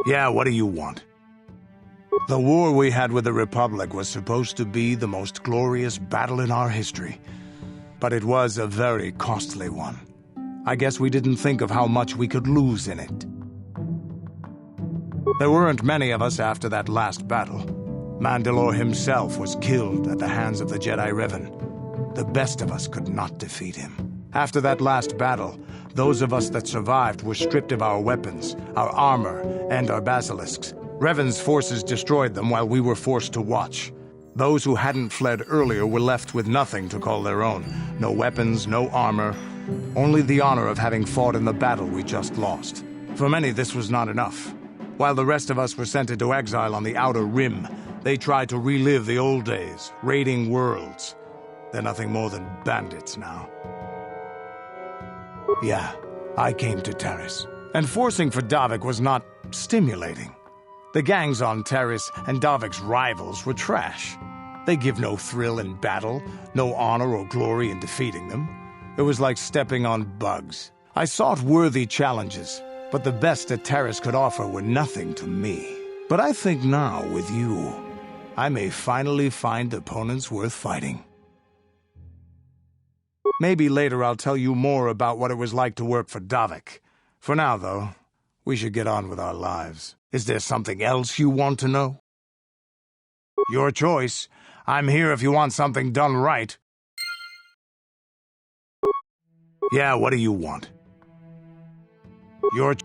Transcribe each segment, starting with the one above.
Yeah, what do you want? The war we had with the Republic was supposed to be the most glorious battle in our history. But it was a very costly one. I guess we didn't think of how much we could lose in it. There weren't many of us after that last battle. Mandalore himself was killed at the hands of the Jedi Revan. The best of us could not defeat him. After that last battle, those of us that survived were stripped of our weapons, our armor, and our basilisks. Revan's forces destroyed them while we were forced to watch. Those who hadn't fled earlier were left with nothing to call their own. No weapons, no armor, only the honor of having fought in the battle we just lost. For many, this was not enough. While the rest of us were sent into exile on the Outer Rim, they tried to relive the old days, raiding worlds. They're nothing more than bandits now. Yeah, I came to Taris. And forcing for Davik was not stimulating. The gangs on Taris and Davik's rivals were trash. They give no thrill in battle, no honor or glory in defeating them. It was like stepping on bugs. I sought worthy challenges, but the best that Taris could offer were nothing to me. But I think now, with you, I may finally find opponents worth fighting. Maybe later I'll tell you more about what it was like to work for Davik. For now, though, we should get on with our lives. Is there something else you want to know? Your choice. I'm here if you want something done right. Yeah, what do you want? Your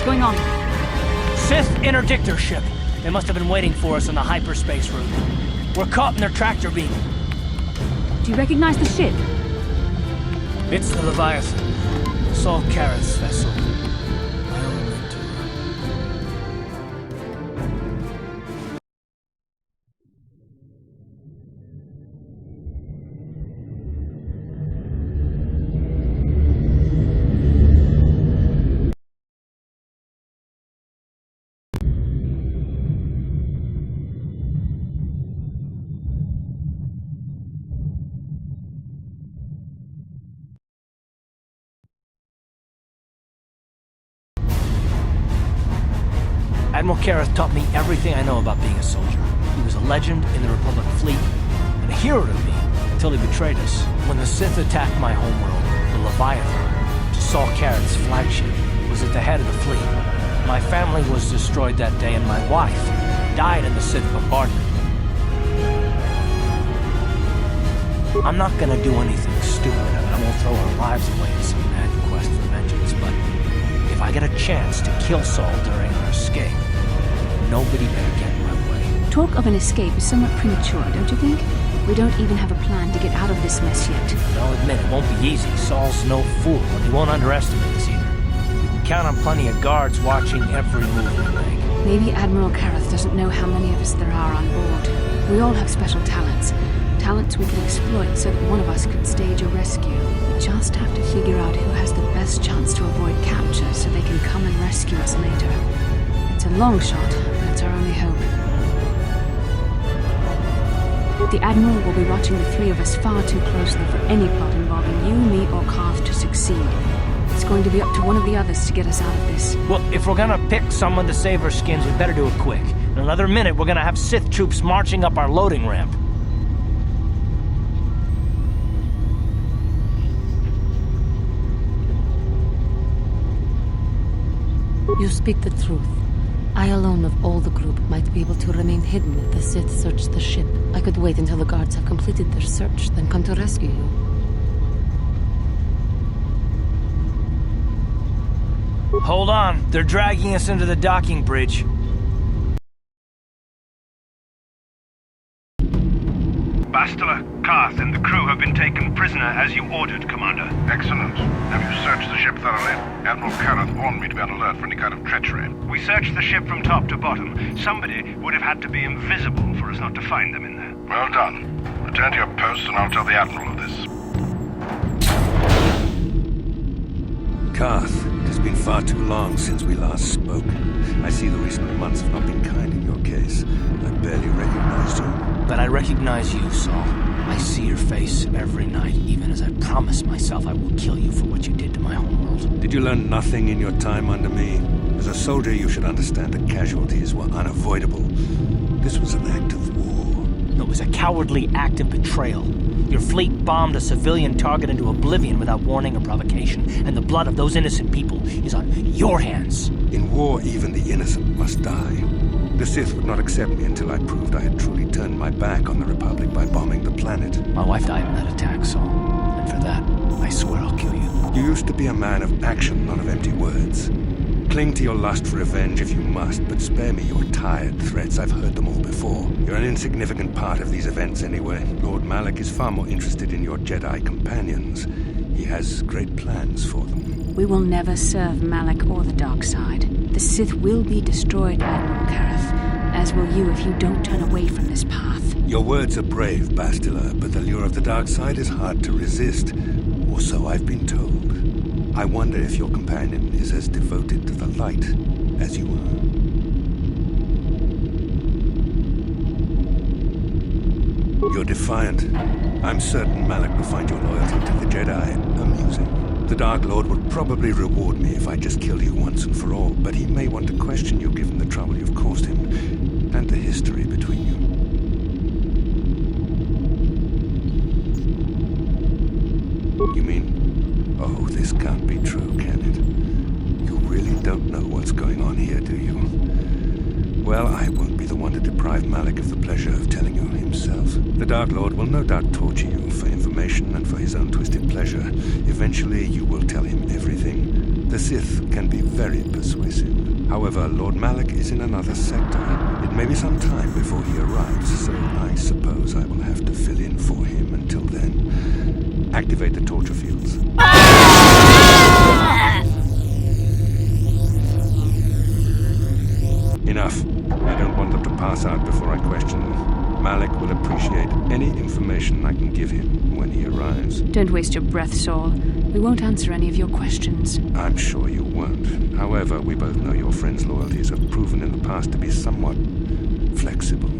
going on? Sith interdictor ship. They must have been waiting for us on the hyperspace route. We're caught in their tractor beam. Do you recognize the ship? It's the Leviathan. Saul Karath's vessel. I owe it to her. Admiral Karath taught me everything I know about being a soldier. He was a legend in the Republic fleet, and a hero to me until he betrayed us. When the Sith attacked my homeworld, the Leviathan, Saul Karath's flagship, was at the head of the fleet. My family was destroyed that day, and my wife died in the Sith bombardment. I'm not gonna do anything stupid. I won't throw our lives away in some mad quest for vengeance, but if I get a chance to kill Saul during our escape, nobody better get in my way. Talk of an escape is somewhat premature, don't you think? We don't even have a plan to get out of this mess yet. I'll admit it won't be easy. Saul's no fool, and he won't underestimate us either. We can count on plenty of guards watching every move we make. Maybe Admiral Karath doesn't know how many of us there are on board. We all have special talents. Talents we can exploit so that one of us could stage a rescue. We just have to figure out who has the best chance to avoid capture so they can come and rescue us later. It's a long shot, but it's our only hope. The Admiral will be watching the three of us far too closely for any plot involving you, me, or Carth to succeed. It's going to be up to one of the others to get us out of this. Well, if we're gonna pick someone to save our skins, we better do it quick. In another minute, we're gonna have Sith troops marching up our loading ramp. You speak the truth. I alone of all the group might be able to remain hidden if the Sith search the ship. I could wait until the guards have completed their search, then come to rescue you. Hold on, they're dragging us into the docking bridge. Bastila, Karth, and the crew have been taken prisoner as you ordered, Commander. Excellent. Have you searched the ship thoroughly? Admiral Karth warned me to be on alert for any kind of treachery. We searched the ship from top to bottom. Somebody would have had to be invisible for us not to find them in there. Well done. Return to your post and I'll tell the Admiral of this. Karth, it has been far too long since we last spoke. I see the recent months have not been kind in your case. I barely recognized you. But I recognize you, Saul. I see your face every night, even as I promise myself I will kill you for what you did to my homeworld. Did you learn nothing in your time under me? As a soldier, you should understand that casualties were unavoidable. This was an act of war. It was a cowardly act of betrayal. Your fleet bombed a civilian target into oblivion without warning or provocation, and the blood of those innocent people is on your hands. In war, even the innocent must die. The Sith would not accept me until I proved I had truly turned my back on the Republic by bombing the planet. My wife died in that attack, Saul. And for that, I swear I'll kill you. You used to be a man of action, not of empty words. Cling to your lust for revenge if you must, but spare me your tired threats. I've heard them all before. You're an insignificant part of these events anyway. Lord Malak is far more interested in your Jedi companions. He has great plans for them. We will never serve Malak or the dark side. The Sith will be destroyed, Admiral Karth, as will you if you don't turn away from this path. Your words are brave, Bastila, but the lure of the dark side is hard to resist. Or so I've been told. I wonder if your companion is as devoted to the light as you are. You're defiant. I'm certain Malak will find your loyalty to the Jedi amusing. The Dark Lord would probably reward me if I just killed you once and for all, but he may want to question you given the trouble you've caused him, and the history between you. You mean, oh, this can't be true, can it? You really don't know what's going on here, do you? Well, I won't be the one to deprive Malak of the pleasure of telling you himself. The Dark Lord will no doubt torture you for information and for his own twisted pleasure. Eventually, you will tell him everything. The Sith can be very persuasive. However, Lord Malak is in another sector. It may be some time before he arrives, so I suppose I will have to fill in for him until then. Activate the torture fields. Enough. I don't want them to pass out before I question them. Malak will appreciate any information I can give him when he arrives. Don't waste your breath, Saul. We won't answer any of your questions. I'm sure you won't. However, we both know your friend's loyalties have proven in the past to be somewhat flexible.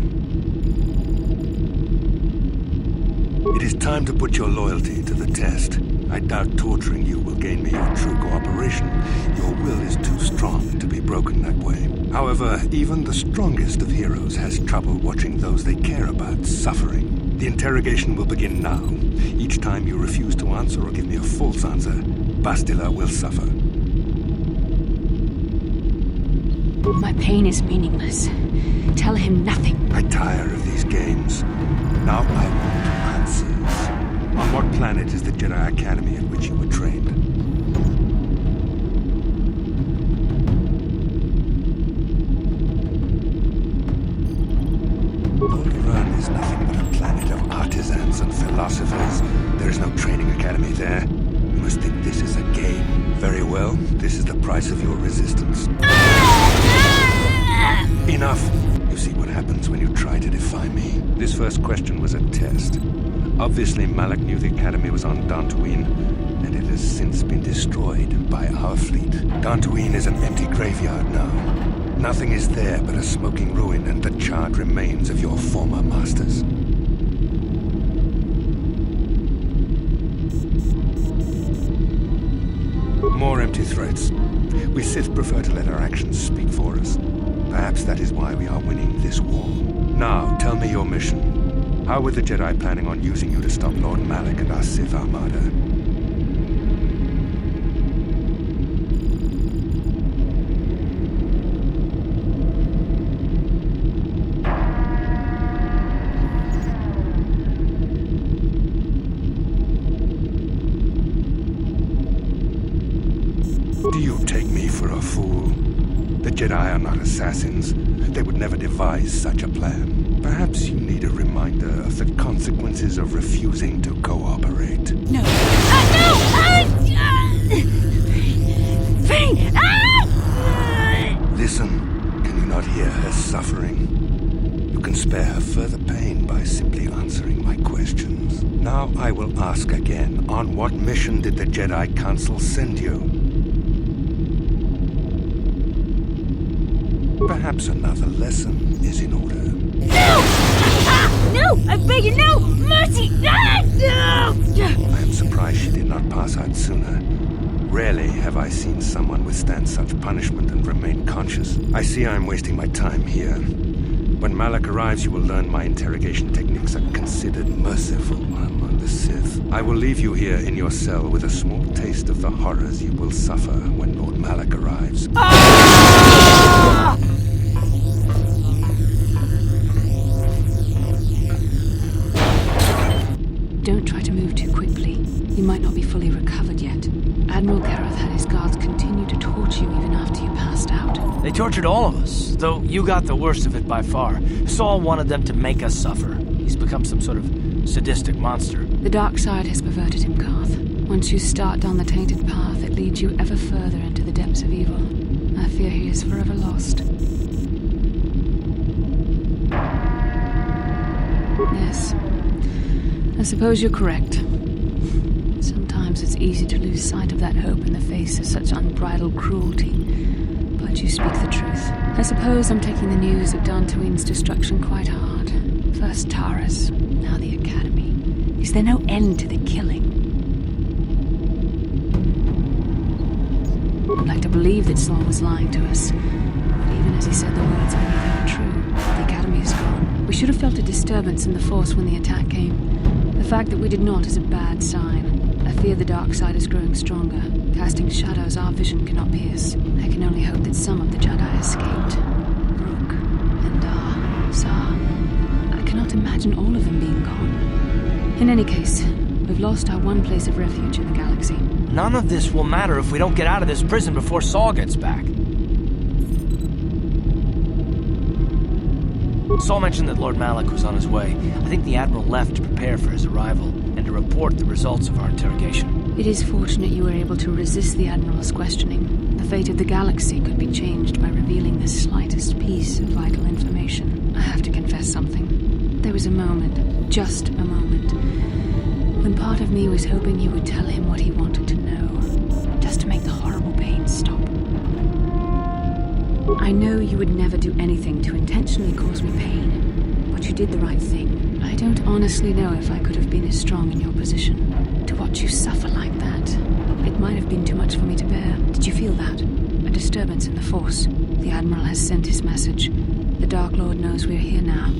It is time to put your loyalty to the test. I doubt torturing you will gain me your true cooperation. Your will is too strong to be broken that way. However, even the strongest of heroes has trouble watching those they care about suffering. The interrogation will begin now. Each time you refuse to answer or give me a false answer, Bastila will suffer. My pain is meaningless. Tell him nothing. I tire of these games. Now I want answers. On what planet is the Jedi Academy at which you were trained? Alderaan is nothing but a planet of artisans and philosophers. There is no training academy there. You must think this is a game. Very well, this is the price of your resistance. Enough! You see what happens when you try to defy me. This first question was a test. Obviously, Malak knew the Academy was on Dantooine, and it has since been destroyed by our fleet. Dantooine is an empty graveyard now. Nothing is there but a smoking ruin and the charred remains of your former masters. More empty threats. We Sith prefer to let our actions speak for us. Perhaps that is why we are winning this war. Now, tell me your mission. How were the Jedi planning on using you to stop Lord Malak and our Sith Armada? Jedi are not assassins. They would never devise such a plan. Perhaps you need a reminder of the consequences of refusing to cooperate. No. No! Ving! Listen, can you not hear her suffering? You can spare her further pain by simply answering my questions. Now I will ask again, on what mission did the Jedi Council send you? Perhaps another lesson is in order. No! No! I beg you, no! Mercy! No! I am surprised she did not pass out sooner. Rarely have I seen someone withstand such punishment and remain conscious. I see I am wasting my time here. When Malak arrives, you will learn my interrogation techniques are considered merciful among the Sith. I will leave you here in your cell with a small taste of the horrors you will suffer when Lord Malak arrives. Don't try to move too quickly. You might not be fully recovered yet. Admiral Karath had his guards continue to torture you even after you passed out. They tortured all of us, though you got the worst of it by far. Saul wanted them to make us suffer. He's become some sort of sadistic monster. The dark side has perverted him, Garth. Once you start down the tainted path, it leads you ever further into the depths of evil. I fear he is forever lost. Yes. I suppose you're correct. Sometimes it's easy to lose sight of that hope in the face of such unbridled cruelty. But you speak the truth. I suppose I'm taking the news of Dantooine's destruction quite hard. First Taras, now the Academy. Is there no end to the killing? I'd like to believe that Saul was lying to us. But even as he said the words, maybe they were true. The Academy is gone. We should have felt a disturbance in the Force when the attack came. The fact that we did not is a bad sign. I fear the dark side is growing stronger, casting shadows our vision cannot pierce. I can only hope that some of the Jedi escaped. Brooke, Endar, Zar. I cannot imagine all of them being gone. In any case, we've lost our one place of refuge in the galaxy. None of this will matter if we don't get out of this prison before Saul gets back. Saul mentioned that Lord Malak was on his way. I think the Admiral left to prepare for his arrival and to report the results of our interrogation. It is fortunate you were able to resist the Admiral's questioning. The fate of the galaxy could be changed by revealing the slightest piece of vital information. I have to confess something. There was a moment, just a moment, when part of me was hoping you would tell him what he wanted to know, just to make the horrible pain stop. I know you would never do anything to intentionally cause me pain, but you did the right thing. I don't honestly know if I could have been as strong in your position. To watch you suffer like that, it might have been too much for me to bear. Did you feel that? A disturbance in the Force. The Admiral has sent his message. The Dark Lord knows we're here now.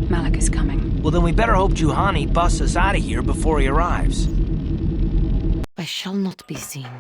Malak is coming. Well, then we better hope Juhani busts us out of here before he arrives. I shall not be seen.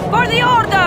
For the Order!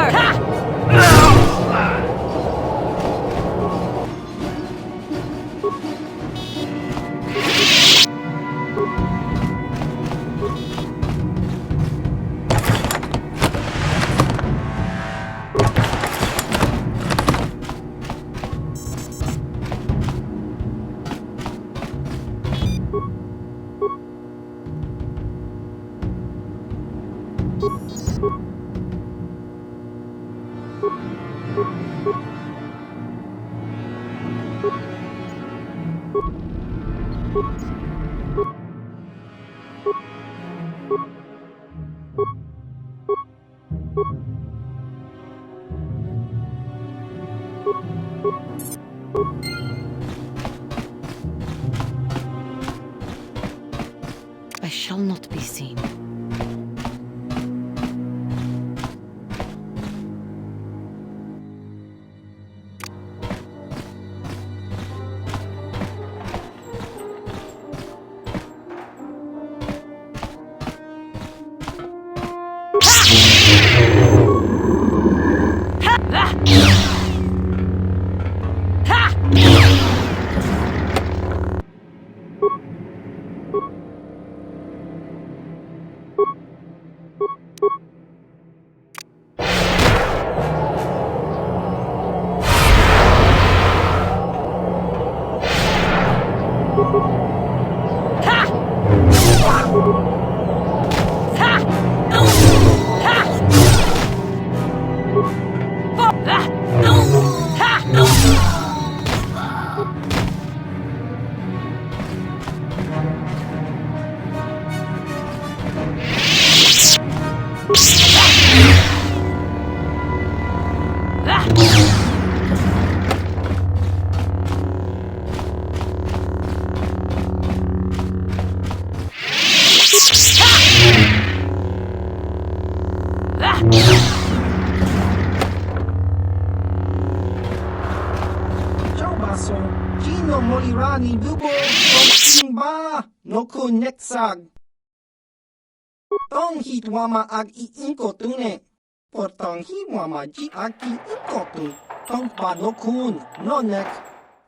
shall not be seen. Ciao basso, Gino Molirani Dubo Simba no Kuneksag. Tong hit wama ag iinko tune. Portang hi wama ji aki inko tu. Tong pa no kun no nek.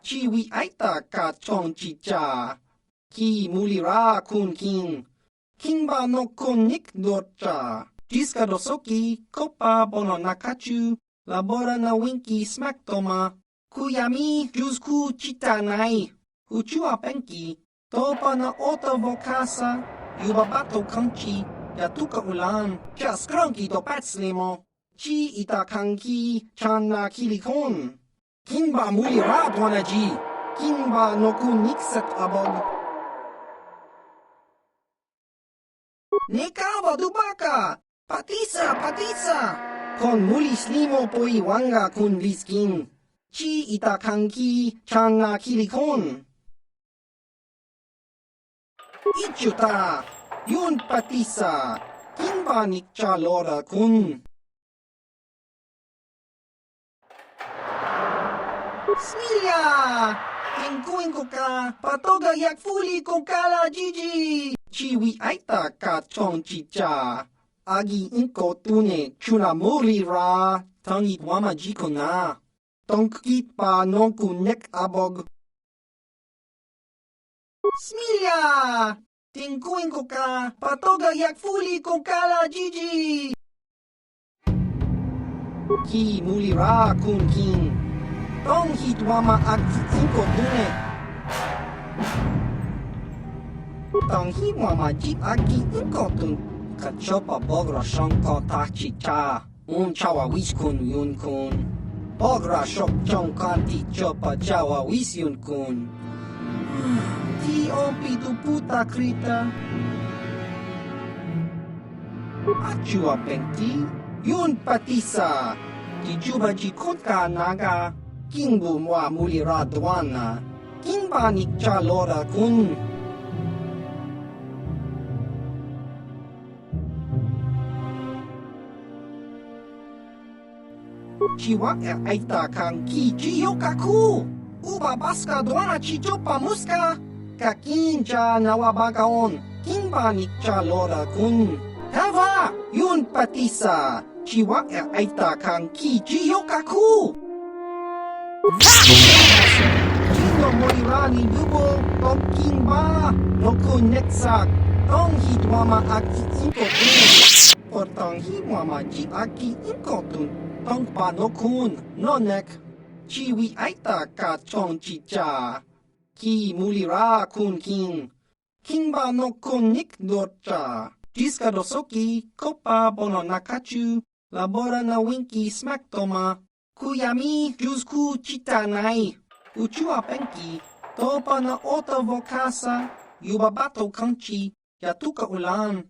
Chiwi aita ka chong chicha. Ki mulira kun king. King ba no kun nik dorcha. Jiska dosoki kopa bono nakachu. Labora na winki smack toma. Kuyami jusku chitanai. Uchua penki. Topa na oto vokasa. Yubabato kanchi. Yatuka ulan. Cha skronki do patslimo. Chi ita kanki. Channa kilikon. Kinba muli ra dwanaji. Kinba no kun nikset abog. Nekawa dubaka. Patisa, patisa. Kon muli slimo poi wanga kun liskin. Chi ita kanki channa kilikon. Ichuta. Yun patisa. Kinba nikcha lora kun. Smilia. Kinkuin ko ka. Patoga yak fuli ko kala jiji. Chiwi aita ka chong chicha. Agi inko tune chuna mori ra. Tangit wama jiko na. Tonkit pa nonku nek abog. Smilia! Tinkuin ko ka, patoga yak fuli ko kala jiji! Ki muli ra kun king. Tong hit wama ag inko tune. Tong hit wama jip agi inko tun. Kachopa bogra shonko tachi cha. Chawa wish kun yun kun. Bogra shok chong kanti chopa chawa wis yun kun. Ti ompi tu puta krita. Achua penti. Yun patisa. Ti juba ji kotka naga. Kingbu mwa muli radwana. Kingba nikcha lora kun. Chiwa aita kang ki jiyokaku. Uba baska dwana chichopa muska. Kakincha nawabagaon. Kimba nikcha lora kun. Hava! Yun patisa. Chiwa aita kang ki jiyokaku. Chino moirani dubo. Tong kimba. No kuneksak. Tong hitwama aki inkotun. Portang hitwama ji aki inkotun. Tong pa no kun, no nek. Chiwi aita ka chong chicha. Ki muli ra kun king. Kingba no kun nik dorcha. Jiska dosoki, kopa bono nakachu. Labora na winki smack toma. Kuyami jusku chitanai. Uchua penki. Topa na oto vokasa. Yubabato kanchi. Yatuka ulan.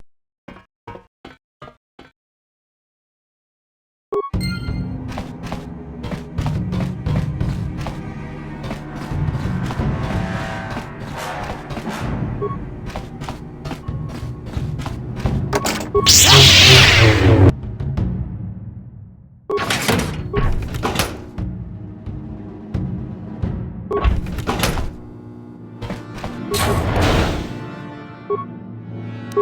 I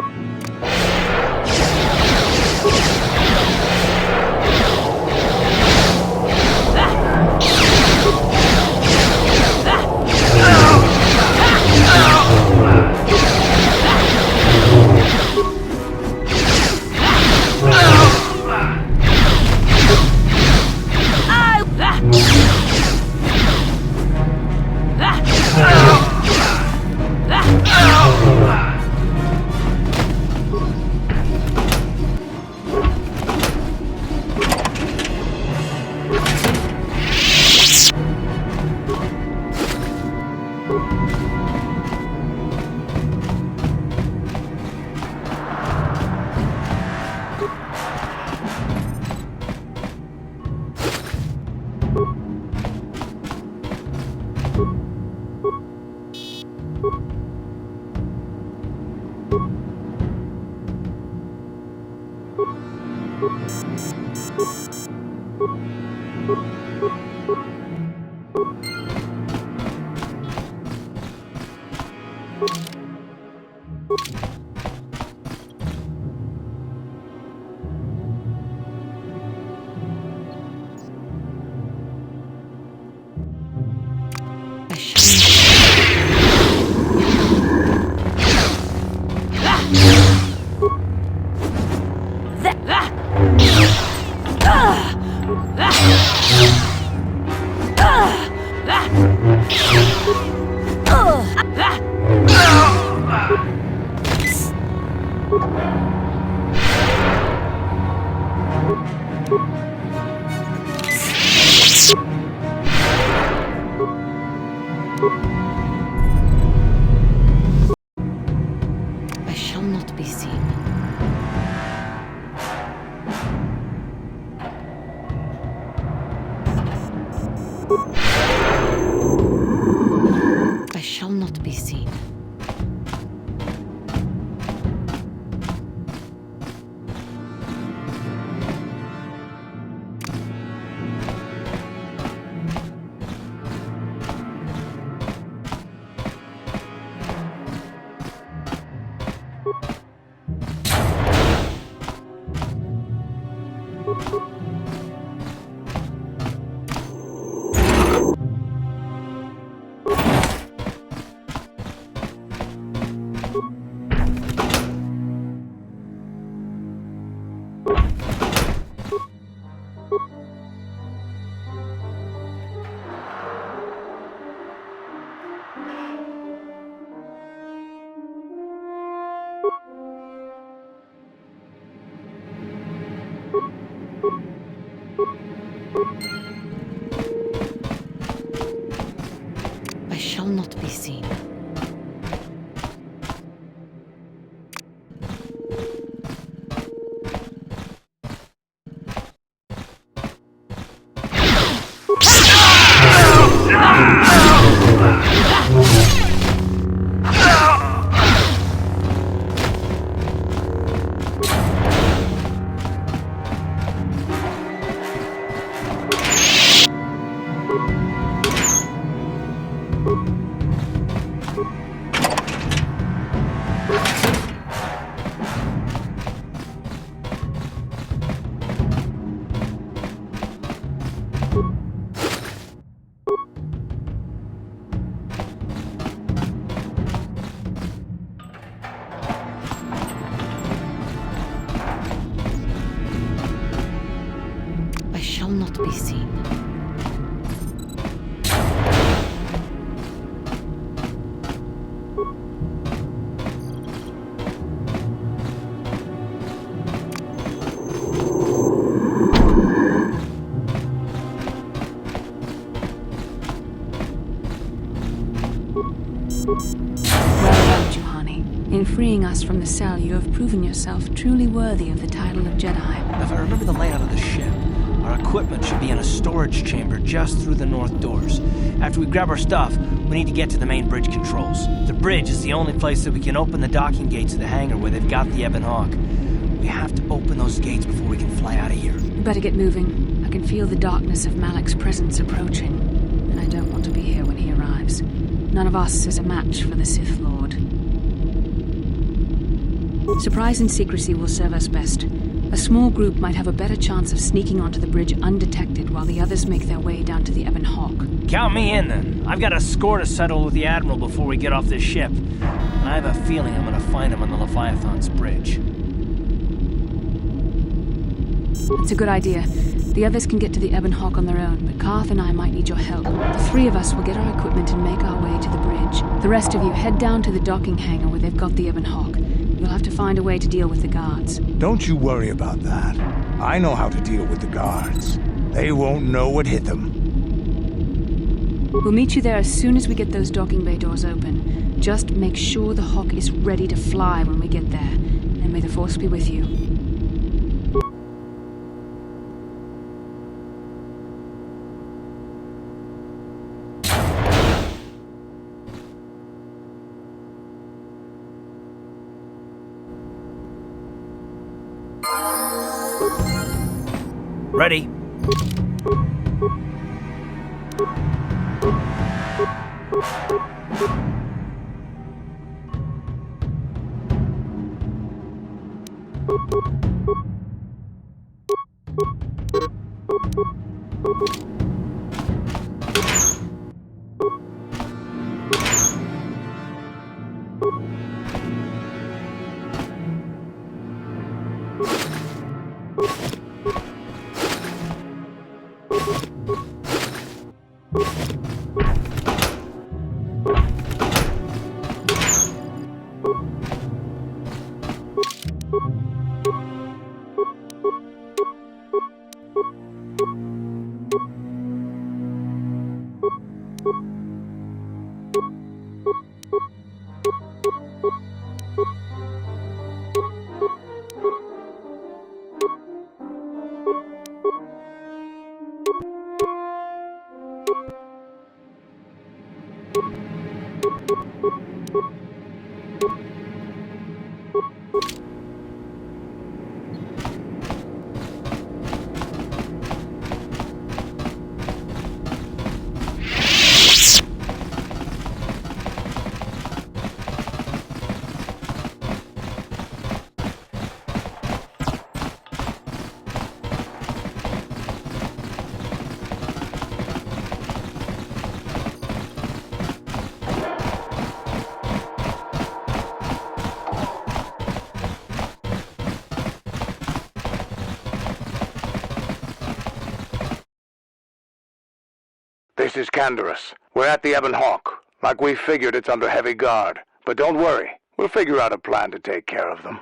shall not be seen. I shall not be seen. I shall not be seen. I shall not be seen. In freeing us from the cell, you have proven yourself truly worthy of the title of Jedi. If I remember the layout of the ship, our equipment should be in a storage chamber just through the north doors. After we grab our stuff, we need to get to the main bridge controls. The bridge is the only place that we can open the docking gates of the hangar where they've got the Ebon Hawk. We have to open those gates before we can fly out of here. We better get moving. I can feel the darkness of Malik's presence approaching, and I don't want to be here when he arrives. None of us is a match for the Sith Lord. Surprise and secrecy will serve us best. A small group might have a better chance of sneaking onto the bridge undetected while the others make their way down to the Ebon Hawk. Count me in, then. I've got a score to settle with the Admiral before we get off this ship. And I have a feeling I'm gonna find him on the Leviathan's bridge. That's a good idea. The others can get to the Ebon Hawk on their own, but Karth and I might need your help. The three of us will get our equipment and make our way to the bridge. The rest of you head down to the docking hangar where they've got the Ebon Hawk. You'll have to find a way to deal with the guards. Don't you worry about that. I know how to deal with the guards. They won't know what hit them. We'll meet you there as soon as we get those docking bay doors open. Just make sure the Hawk is ready to fly when we get there. And may the Force be with you. Ready? This is Canderous. We're at the Ebon Hawk. Like we figured, it's under heavy guard. But don't worry, we'll figure out a plan to take care of them.